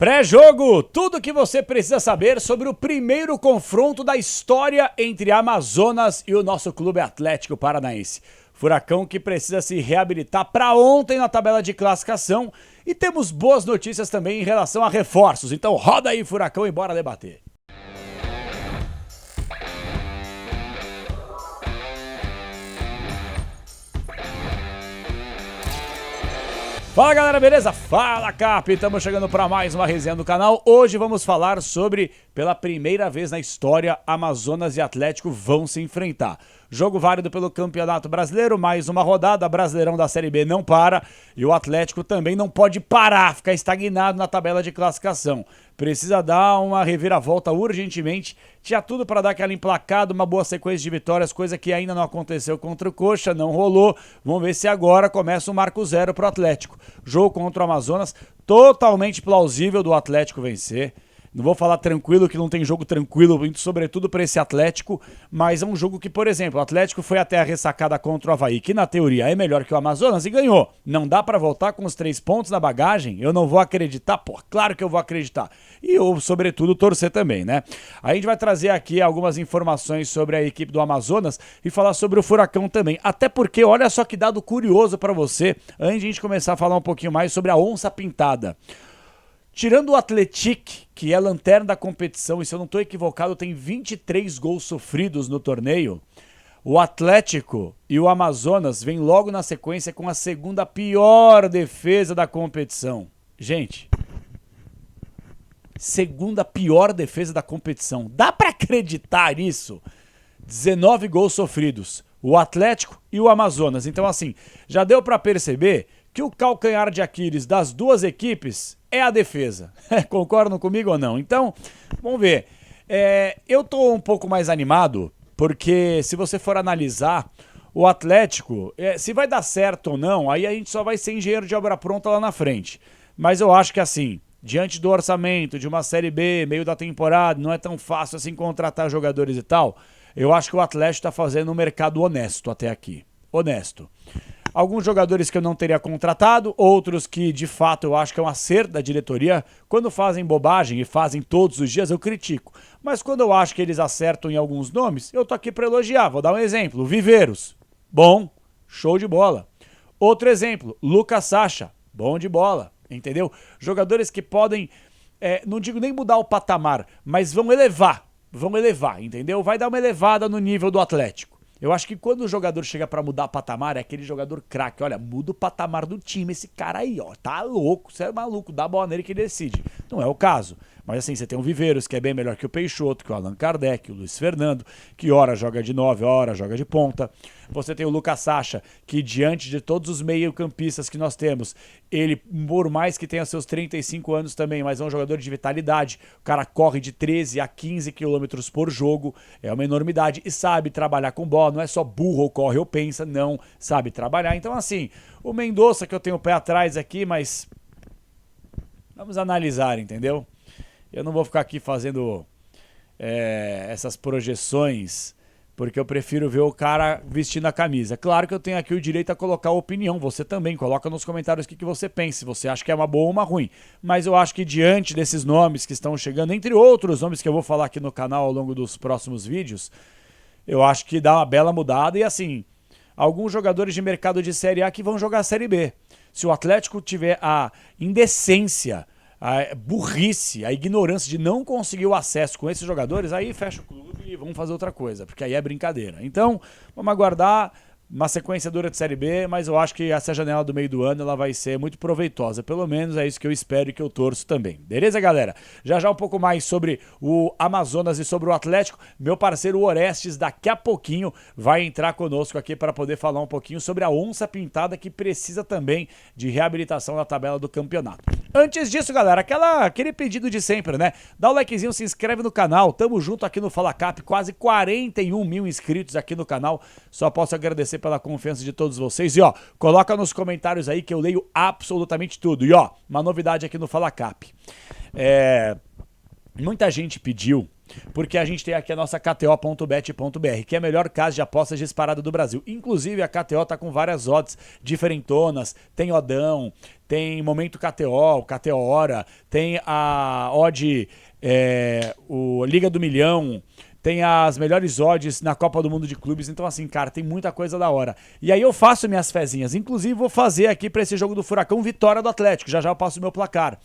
Pré-jogo, tudo o que você precisa saber sobre o primeiro confronto da história entre Amazonas e o nosso Clube Atlético Paranaense. Furacão que precisa se reabilitar para ontem na tabela de classificação e temos boas notícias também em relação a reforços. Então roda aí, Furacão, e bora debater. Fala galera, beleza? Fala Cap, estamos chegando para mais uma resenha do canal. Hoje vamos falar sobre, pela primeira vez na história, Amazonas e Atlético vão se enfrentar. Jogo válido pelo Campeonato Brasileiro, mais uma rodada, Brasileirão da Série B não para e o Atlético também não pode parar, ficar estagnado na tabela de classificação. Precisa dar uma reviravolta urgentemente, tinha tudo para dar aquela emplacada, uma boa sequência de vitórias, coisa que ainda não aconteceu contra o Coxa, não rolou. Vamos ver se agora começa o marco zero para o Atlético. Jogo contra o Amazonas, totalmente plausível do Atlético vencer. Não vou falar tranquilo, que não tem jogo tranquilo, sobretudo para esse Atlético, mas é um jogo que, por exemplo, o Atlético foi até a ressacada contra o Avaí, que na teoria é melhor que o Amazonas e ganhou. Não dá para voltar com os 3 pontos na bagagem? Eu não vou acreditar? Pô, claro que eu vou acreditar. E eu, sobretudo, torcer também, né? Aí a gente vai trazer aqui algumas informações sobre a equipe do Amazonas e falar sobre o Furacão também. Até porque, olha só que dado curioso para você, antes de a gente começar a falar um pouquinho mais sobre a onça pintada. Tirando o Atlético, que é a lanterna da competição, e se eu não estou equivocado, tem 23 gols sofridos no torneio, o Atlético e o Amazonas vêm logo na sequência com a segunda pior defesa da competição. Gente, segunda pior defesa da competição. Dá para acreditar nisso? 19 gols sofridos, o Atlético e o Amazonas. Então assim, já deu para perceber que o calcanhar de Aquiles das duas equipes é a defesa. Concordam comigo ou não? Então, vamos ver. Eu tô um pouco mais animado, porque se você for analisar, o Atlético, se vai dar certo ou não, aí a gente só vai ser engenheiro de obra pronta lá na frente. Mas eu acho que assim, diante do orçamento de uma Série B, meio da temporada, não é tão fácil assim contratar jogadores e tal, eu acho que o Atlético tá fazendo um mercado honesto até aqui. Honesto. Alguns jogadores que eu não teria contratado, outros que de fato eu acho que é um acerto da diretoria. Quando fazem bobagem e fazem todos os dias, eu critico. Mas quando eu acho que eles acertam em alguns nomes, eu tô aqui para elogiar. Vou dar um exemplo, Viveiros, bom, show de bola. Outro exemplo, Lucas Sacha, bom de bola, entendeu? Jogadores que podem, não digo nem mudar o patamar, mas vão elevar, entendeu? Vai dar uma elevada no nível do Atlético. Eu acho que quando o jogador chega pra mudar patamar, é aquele jogador craque. Olha, muda o patamar do time, esse cara aí, ó, tá louco, você é maluco, dá a bola nele que ele decide. Não é o caso. Mas assim, você tem o Viveiros, que é bem melhor que o Peixoto, que o Allan Kardec, o Luiz Fernando, que ora joga de 9, ora joga de ponta. Você tem o Lucas Sacha, que diante de todos os meio-campistas que nós temos, ele, por mais que tenha seus 35 anos também, mas é um jogador de vitalidade, o cara corre de 13 a 15 quilômetros por jogo, é uma enormidade, e sabe trabalhar com bola, não é só burro ou corre ou pensa, não, sabe trabalhar. Então assim, o Mendonça, que eu tenho o pé atrás aqui, mas vamos analisar, entendeu? Eu não vou ficar aqui fazendo essas projeções, porque eu prefiro ver o cara vestindo a camisa. Claro que eu tenho aqui o direito a colocar a opinião, você também. Coloca nos comentários o que você pensa, se você acha que é uma boa ou uma ruim. Mas eu acho que diante desses nomes que estão chegando, entre outros nomes que eu vou falar aqui no canal ao longo dos próximos vídeos, eu acho que dá uma bela mudada. E assim, alguns jogadores de mercado de Série A que vão jogar a Série B. Se o Atlético tiver a indecência, a burrice, a ignorância de não conseguir o acesso com esses jogadores, aí fecha o clube e vamos fazer outra coisa, porque aí é brincadeira. Então, vamos aguardar uma sequência dura de Série B, mas eu acho que essa janela do meio do ano ela vai ser muito proveitosa, pelo menos é isso que eu espero e que eu torço também. Beleza, galera? Já um pouco mais sobre o Amazonas e sobre o Atlético. Meu parceiro Orestes daqui a pouquinho vai entrar conosco aqui para poder falar um pouquinho sobre a onça pintada que precisa também de reabilitação na tabela do campeonato. Antes disso, galera, aquele pedido de sempre, né? Dá o likezinho, se inscreve no canal, tamo junto aqui no Fala Cap, quase 41 mil inscritos aqui no canal, só posso agradecer pela confiança de todos vocês. E ó, coloca nos comentários aí que eu leio absolutamente tudo. E ó, uma novidade aqui no Fala Cap. Muita gente pediu Porque a gente tem aqui a nossa KTO.bet.br, que é a melhor casa de apostas disparada do Brasil. Inclusive, a KTO tá com várias odds diferentonas, tem Odão, tem Momento KTO, KTO Hora, tem a odd, o Liga do Milhão, tem as melhores odds na Copa do Mundo de Clubes. Então assim, cara, tem muita coisa da hora. E aí eu faço minhas fezinhas. Inclusive vou fazer aqui pra esse jogo do Furacão vitória do Atlético. Já eu passo o meu placar.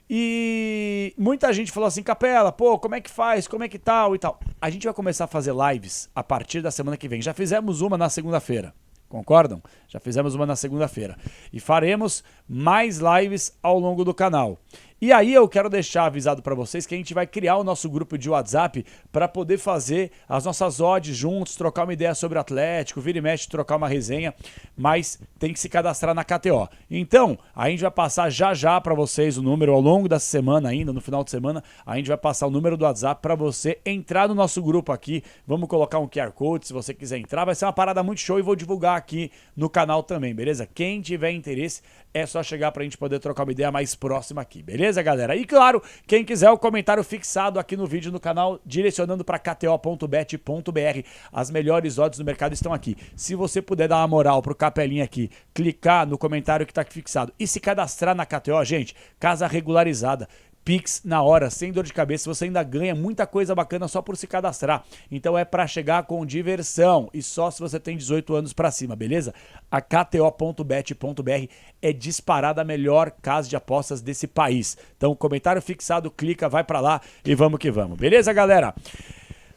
E muita gente falou assim, Capela, pô, como é que faz? Como é que tal e tal? A gente vai começar a fazer lives a partir da semana que vem. Já fizemos uma na segunda-feira. Concordam? Já fizemos uma na segunda-feira. E faremos mais lives ao longo do canal. E aí eu quero deixar avisado para vocês que a gente vai criar o nosso grupo de WhatsApp para poder fazer as nossas odds juntos, trocar uma ideia sobre o Atlético, vira e mexe, trocar uma resenha, mas tem que se cadastrar na KTO. Então, a gente vai passar já para vocês o número ao longo dessa semana ainda, no final de semana, a gente vai passar o número do WhatsApp para você entrar no nosso grupo aqui. Vamos colocar um QR Code se você quiser entrar, vai ser uma parada muito show e vou divulgar aqui no canal também, beleza? Quem tiver interesse, é só chegar pra gente poder trocar uma ideia mais próxima aqui, beleza, galera? E claro, quem quiser o comentário fixado aqui no vídeo no canal, direcionando pra kto.bet.br, as melhores odds do mercado estão aqui. Se você puder dar uma moral pro Capelinha aqui, clicar no comentário que tá aqui fixado e se cadastrar na KTO, gente, casa regularizada. Pix na hora, sem dor de cabeça, você ainda ganha muita coisa bacana só por se cadastrar. Então é pra chegar com diversão e só se você tem 18 anos pra cima, beleza? A kto.bet.br é disparada a melhor casa de apostas desse país. Então comentário fixado, clica, vai pra lá e vamos que vamos. Beleza, galera?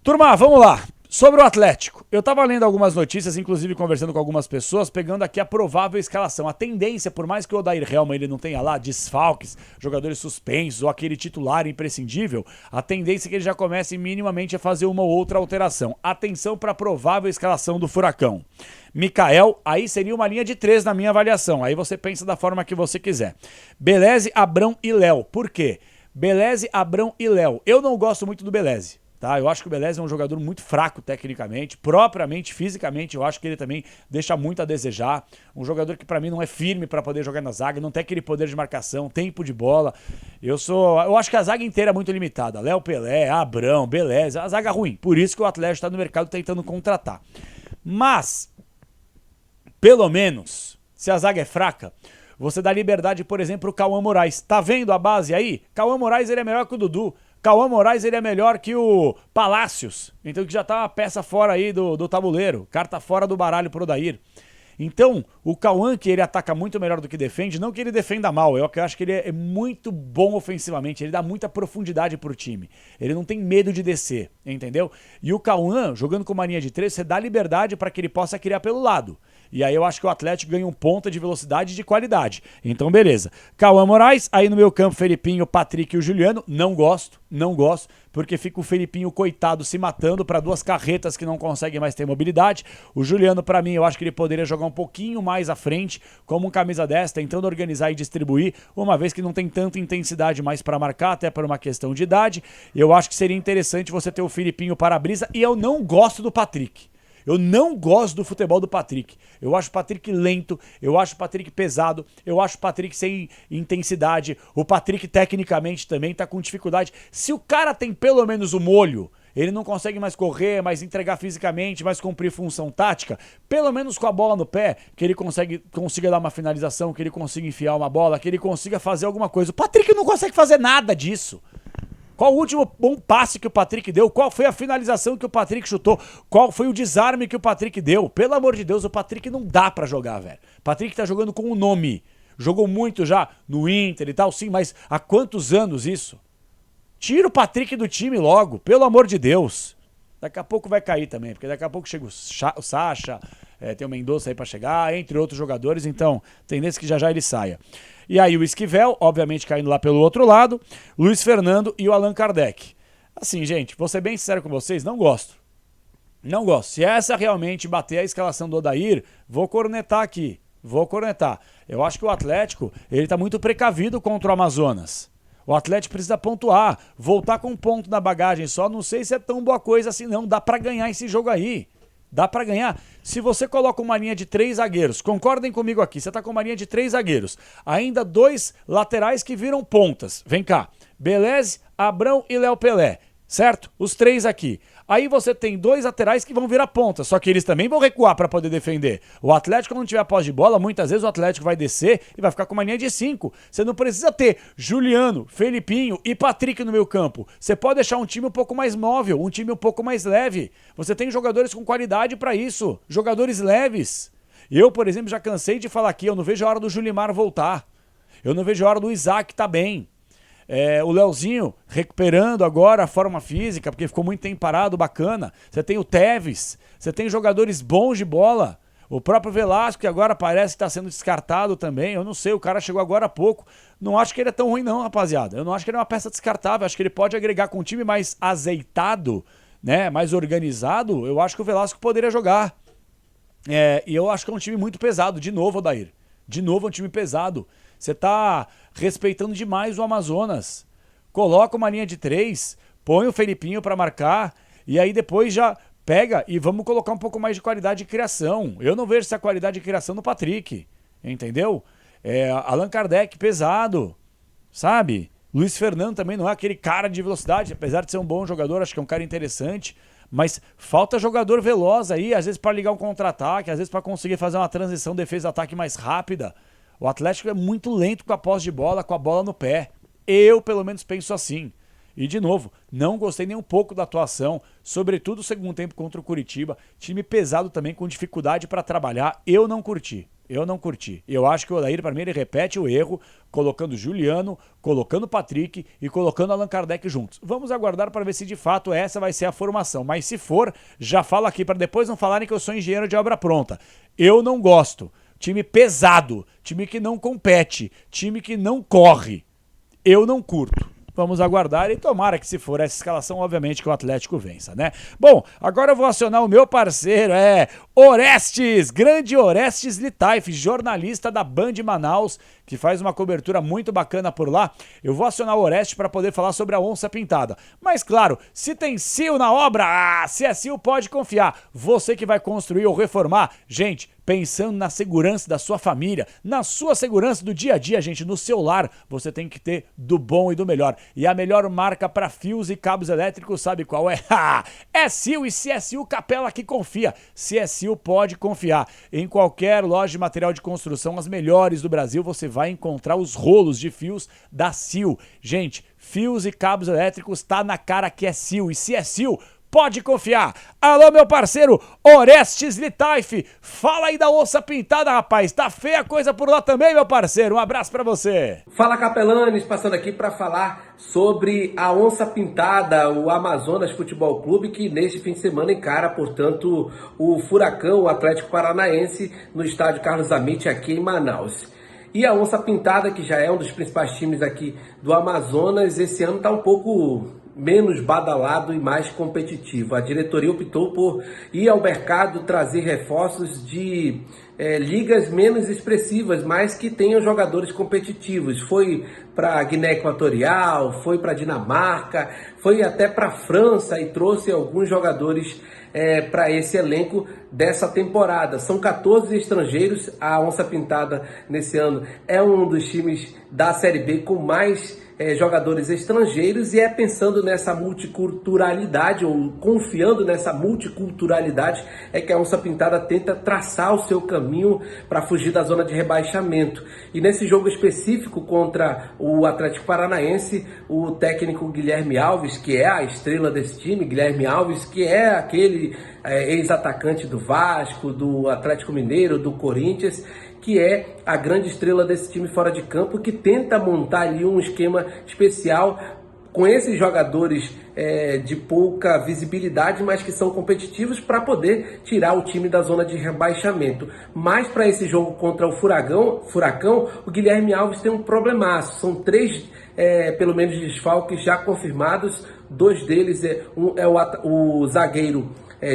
Turma, vamos lá. Sobre o Atlético, eu tava lendo algumas notícias, inclusive conversando com algumas pessoas, pegando aqui a provável escalação. A tendência, por mais que o Odair Helman ele não tenha lá desfalques, jogadores suspensos ou aquele titular imprescindível, a tendência é que ele já comece minimamente a fazer uma ou outra alteração. Atenção para a provável escalação do Furacão. Mikael, aí seria uma linha de 3 na minha avaliação, aí você pensa da forma que você quiser. Beleze, Abrão e Léo. Por quê? Beleze, Abrão e Léo. Eu não gosto muito do Beleze. Tá, eu acho que o Beleze é um jogador muito fraco tecnicamente, propriamente, fisicamente, eu acho que ele também deixa muito a desejar. Um jogador que pra mim não é firme pra poder jogar na zaga, não tem aquele poder de marcação, tempo de bola. Eu acho que a zaga inteira é muito limitada. Léo Pelé, Abrão, Beleze, a zaga ruim. Por isso que o Atlético tá no mercado tentando contratar. Mas, pelo menos, se a zaga é fraca, você dá liberdade, por exemplo, pro Cauã Moraes. Tá vendo a base aí? Cauã Moraes ele é melhor que o Dudu. Cauã Moraes ele é melhor que o Palácios, então que já tá uma peça fora aí do tabuleiro, carta fora do baralho pro Odair. Então, o Cauã, que ele ataca muito melhor do que defende, não que ele defenda mal, eu acho que ele é muito bom ofensivamente, ele dá muita profundidade pro time, ele não tem medo de descer, entendeu? E o Cauã, jogando com uma linha de 3, você dá liberdade para que ele possa criar pelo lado. E aí eu acho que o Atlético ganha um ponta de velocidade e de qualidade. Então, beleza. Cauã Moraes, aí no meu campo, Felipinho, Patrick e o Juliano. Não gosto, porque fica o Felipinho, coitado, se matando para duas carretas que não conseguem mais ter mobilidade. O Juliano, para mim, eu acho que ele poderia jogar um pouquinho mais à frente, como um camisa 10, tentando organizar e distribuir, uma vez que não tem tanta intensidade mais para marcar, até por uma questão de idade. Eu acho que seria interessante você ter o Felipinho para-brisa, e eu não gosto do Patrick. Eu não gosto do futebol do Patrick. Eu acho o Patrick lento, eu acho o Patrick pesado, eu acho o Patrick sem intensidade. O Patrick tecnicamente também tá com dificuldade. Se o cara tem pelo menos o molho, ele não consegue mais correr, mais entregar fisicamente, mais cumprir função tática, pelo menos com a bola no pé, que ele consiga dar uma finalização, que ele consiga enfiar uma bola, que ele consiga fazer alguma coisa. O Patrick não consegue fazer nada disso. Qual o último bom passe que o Patrick deu? Qual foi a finalização que o Patrick chutou? Qual foi o desarme que o Patrick deu? Pelo amor de Deus, o Patrick não dá pra jogar, velho. O Patrick tá jogando com um nome. Jogou muito já no Inter e tal, sim, mas há quantos anos isso? Tira o Patrick do time logo, pelo amor de Deus. Daqui a pouco vai cair também, porque daqui a pouco chega o Sacha, tem o Mendonça aí pra chegar, entre outros jogadores, então tendência que já ele saia. E aí o Esquivel, obviamente caindo lá pelo outro lado, Luiz Fernando e o Allan Kardec. Assim, gente, vou ser bem sincero com vocês, não gosto. Não gosto. Se essa realmente bater a escalação do Odair, vou cornetar aqui. Eu acho que o Atlético, ele tá muito precavido contra o Amazonas. O Atlético precisa pontuar, voltar com um ponto na bagagem só, não sei se é tão boa coisa assim não, dá pra ganhar esse jogo aí. Dá pra ganhar. Se você coloca uma linha de 3 zagueiros, concordem comigo aqui, você tá com uma linha de 3 zagueiros, ainda 2 laterais que viram pontas. Vem cá, Beleze, Abrão e Léo Pelé. certo? Os 3 aqui. Aí você tem 2 laterais que vão virar ponta, só que eles também vão recuar para poder defender. O Atlético, quando tiver posse de bola, muitas vezes o Atlético vai descer e vai ficar com uma linha de 5. Você não precisa ter Juliano, Felipinho e Patrick no meio campo. Você pode deixar um time um pouco mais móvel, um time um pouco mais leve. Você tem jogadores com qualidade para isso, jogadores leves. Eu, por exemplo, já cansei de falar aqui, eu não vejo a hora do Julimar voltar. Eu não vejo a hora do Isaac tá bem. O Leozinho recuperando agora a forma física, porque ficou muito tempo parado, bacana. Você tem o Tevez, você tem jogadores bons de bola. O próprio Velasco, que agora parece que está sendo descartado também. Eu não sei, o cara chegou agora há pouco. Não acho que ele é tão ruim não, rapaziada. Eu não acho que ele é uma peça descartável. Acho que ele pode agregar com um time mais azeitado, né, mais organizado. Eu acho que o Velasco poderia jogar. E eu acho que é um time muito pesado. De novo, Odair. De novo é um time pesado. Você tá respeitando demais o Amazonas. Coloca uma linha de 3, põe o Felipinho para marcar e aí depois já pega e vamos colocar um pouco mais de qualidade de criação. Eu não vejo essa qualidade de criação no Patrick, entendeu? Allan Kardec pesado, sabe? Luiz Fernando também não é aquele cara de velocidade, apesar de ser um bom jogador, acho que é um cara interessante, mas falta jogador veloz aí, às vezes para ligar um contra-ataque, às vezes para conseguir fazer uma transição defesa-ataque mais rápida. O Atlético é muito lento com a posse de bola, com a bola no pé. Eu, pelo menos, penso assim. E, de novo, não gostei nem um pouco da atuação, sobretudo o segundo tempo contra o Curitiba. Time pesado também, com dificuldade para trabalhar. Eu não curti. Eu acho que o Odair, para mim, ele repete o erro, colocando Juliano, colocando Patrick e colocando Allan Kardec juntos. Vamos aguardar para ver se, de fato, essa vai ser a formação. Mas, se for, já falo aqui, para depois não falarem que eu sou engenheiro de obra pronta. Eu não gosto. Time pesado, time que não compete, time que não corre. Eu não curto. Vamos aguardar e tomara que, se for essa escalação, obviamente que o Atlético vença, né? Bom, agora eu vou acionar o meu parceiro, Orestes, grande Orestes Litaif, jornalista da Band Manaus, que faz uma cobertura muito bacana por lá. Eu vou acionar o Orestes para poder falar sobre a onça pintada. Mas claro, se tem cio na obra, se é cio pode confiar. Você que vai construir ou reformar, gente, pensando na segurança da sua família, na sua segurança do dia a dia, gente, no seu lar, você tem que ter do bom e do melhor. E a melhor marca para fios e cabos elétricos, sabe qual é? É Sil, e se é Sil, Capela que confia. Se é Sil, pode confiar. Em qualquer loja de material de construção, as melhores do Brasil, você vai encontrar os rolos de fios da Sil. Gente, fios e cabos elétricos tá na cara que é Sil, e se é Sil, pode confiar. Alô, meu parceiro Orestes Litaif, fala aí da onça pintada, rapaz. Tá feia a coisa por lá também, meu parceiro. Um abraço pra você. Fala, Capelanes, passando aqui para falar sobre a onça pintada, o Amazonas Futebol Clube, que neste fim de semana encara, portanto, o Furacão, o Atlético Paranaense, no estádio Carlos Amit, aqui em Manaus. E a onça pintada, que já é um dos principais times aqui do Amazonas, esse ano tá um pouco menos badalado e mais competitivo. A diretoria optou por ir ao mercado trazer reforços de ligas menos expressivas, mas que tenham jogadores competitivos. Foi para a Guiné Equatorial, foi para a Dinamarca, foi até para a França e trouxe alguns jogadores para esse elenco dessa temporada. São 14 estrangeiros. A Onça Pintada nesse ano é um dos times da Série B com mais jogadores estrangeiros, e é pensando nessa multiculturalidade, ou confiando nessa multiculturalidade, é que a Onça Pintada tenta traçar o seu caminho para fugir da zona de rebaixamento. E nesse jogo específico contra o Atlético Paranaense, o técnico Guilherme Alves, que é a estrela desse time, Guilherme Alves, que é aquele ex-atacante do Vasco, do Atlético Mineiro, do Corinthians, que é a grande estrela desse time fora de campo, que tenta montar ali um esquema especial com esses jogadores de pouca visibilidade, mas que são competitivos, para poder tirar o time da zona de rebaixamento. Mas para esse jogo contra o Furacão, o Guilherme Alves tem um problemaço. São 3, pelo menos, desfalques já confirmados. 2 deles o zagueiro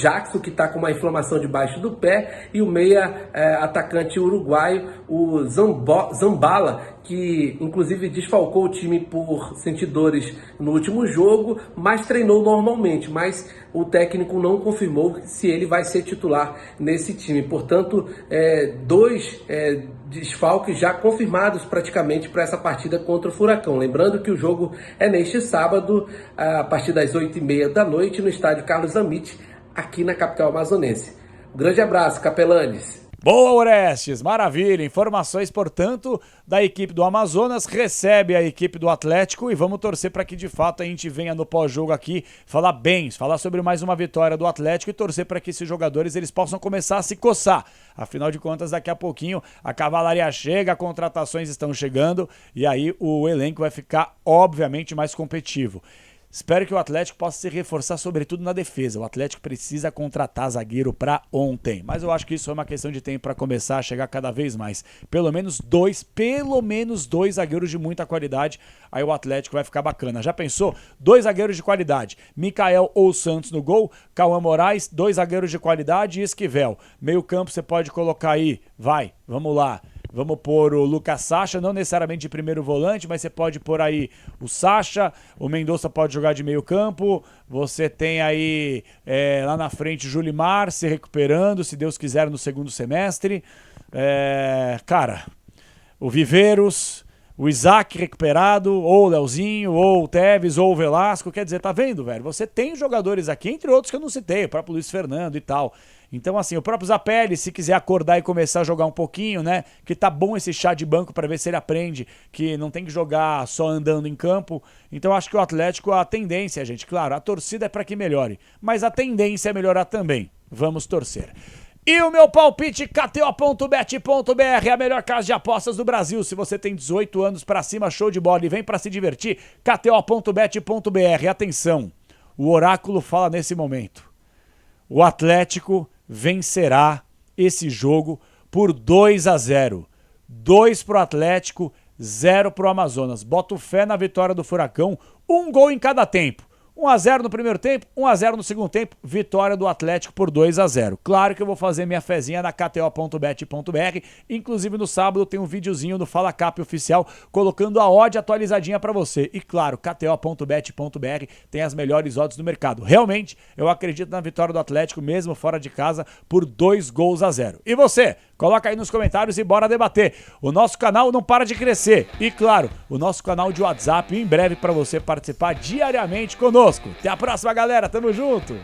Jackson, que está com uma inflamação debaixo do pé, e o meia atacante uruguaio, o Zambala, que inclusive desfalcou o time por sentir dores no último jogo, mas treinou normalmente. Mas o técnico não confirmou se ele vai ser titular nesse time. Portanto, 2 desfalques já confirmados praticamente para essa partida contra o Furacão. Lembrando que o jogo é neste sábado, a partir das 8h30 da noite no estádio Carlos Amit, aqui na capital amazonense. Um grande abraço, capelanes! Boa, Orestes, maravilha, informações, portanto, da equipe do Amazonas, recebe a equipe do Atlético e vamos torcer para que de fato a gente venha no pós-jogo aqui falar bem, falar sobre mais uma vitória do Atlético e torcer para que esses jogadores eles possam começar a se coçar. Afinal de contas, daqui a pouquinho a cavalaria chega, contratações estão chegando e aí o elenco vai ficar obviamente mais competitivo. Espero que o Atlético possa se reforçar, sobretudo na defesa. O Atlético precisa contratar zagueiro para ontem. Mas eu acho que isso é uma questão de tempo para começar a chegar cada vez mais. Pelo menos dois zagueiros de muita qualidade. Aí o Atlético vai ficar bacana. Já pensou? 2 zagueiros de qualidade. Mikael ou Santos no gol. Cauã Moraes, 2 zagueiros de qualidade e Esquivel. Meio campo você pode colocar aí. Vai, vamos lá. Vamos pôr o Lucas Sacha, não necessariamente de primeiro volante, mas você pode pôr aí o Sacha, o Mendonça pode jogar de meio campo, você tem aí lá na frente o Julimar se recuperando, se Deus quiser, no segundo semestre. Cara, o Viveiros, o Isaac recuperado, ou o Leozinho, ou o Tevez, ou o Velasco, quer dizer, tá vendo, velho? Você tem jogadores aqui, entre outros que eu não citei, o próprio Luiz Fernando e tal. Então, assim, o próprio Zapelli, se quiser acordar e começar a jogar um pouquinho, né? Que tá bom esse chá de banco para ver se ele aprende que não tem que jogar só andando em campo. Então, acho que o Atlético, a tendência, gente, claro, a torcida é para que melhore, mas a tendência é melhorar também. Vamos torcer. E o meu palpite, KTO.bet.br, a melhor casa de apostas do Brasil. Se você tem 18 anos para cima, show de bola e vem para se divertir, KTO.bet.br. Atenção, o oráculo fala nesse momento. O Atlético vencerá esse jogo por 2-0. 2 pro Atlético, 0 pro Amazonas. Boto fé na vitória do Furacão, 1 gol em cada tempo. 1-0 no primeiro tempo, 1-0 no segundo tempo, vitória do Atlético por 2-0. Claro que eu vou fazer minha fezinha na KTO.bet.br, inclusive no sábado tem um videozinho do Fala Cap oficial colocando a odd atualizadinha pra você. E claro, KTO.bet.br tem as melhores odds do mercado. Realmente, eu acredito na vitória do Atlético, mesmo fora de casa, por 2-0. E você? Coloca aí nos comentários e bora debater. O nosso canal não para de crescer. E claro, o nosso canal de WhatsApp em breve para você participar diariamente conosco. Até a próxima, galera. Tamo junto.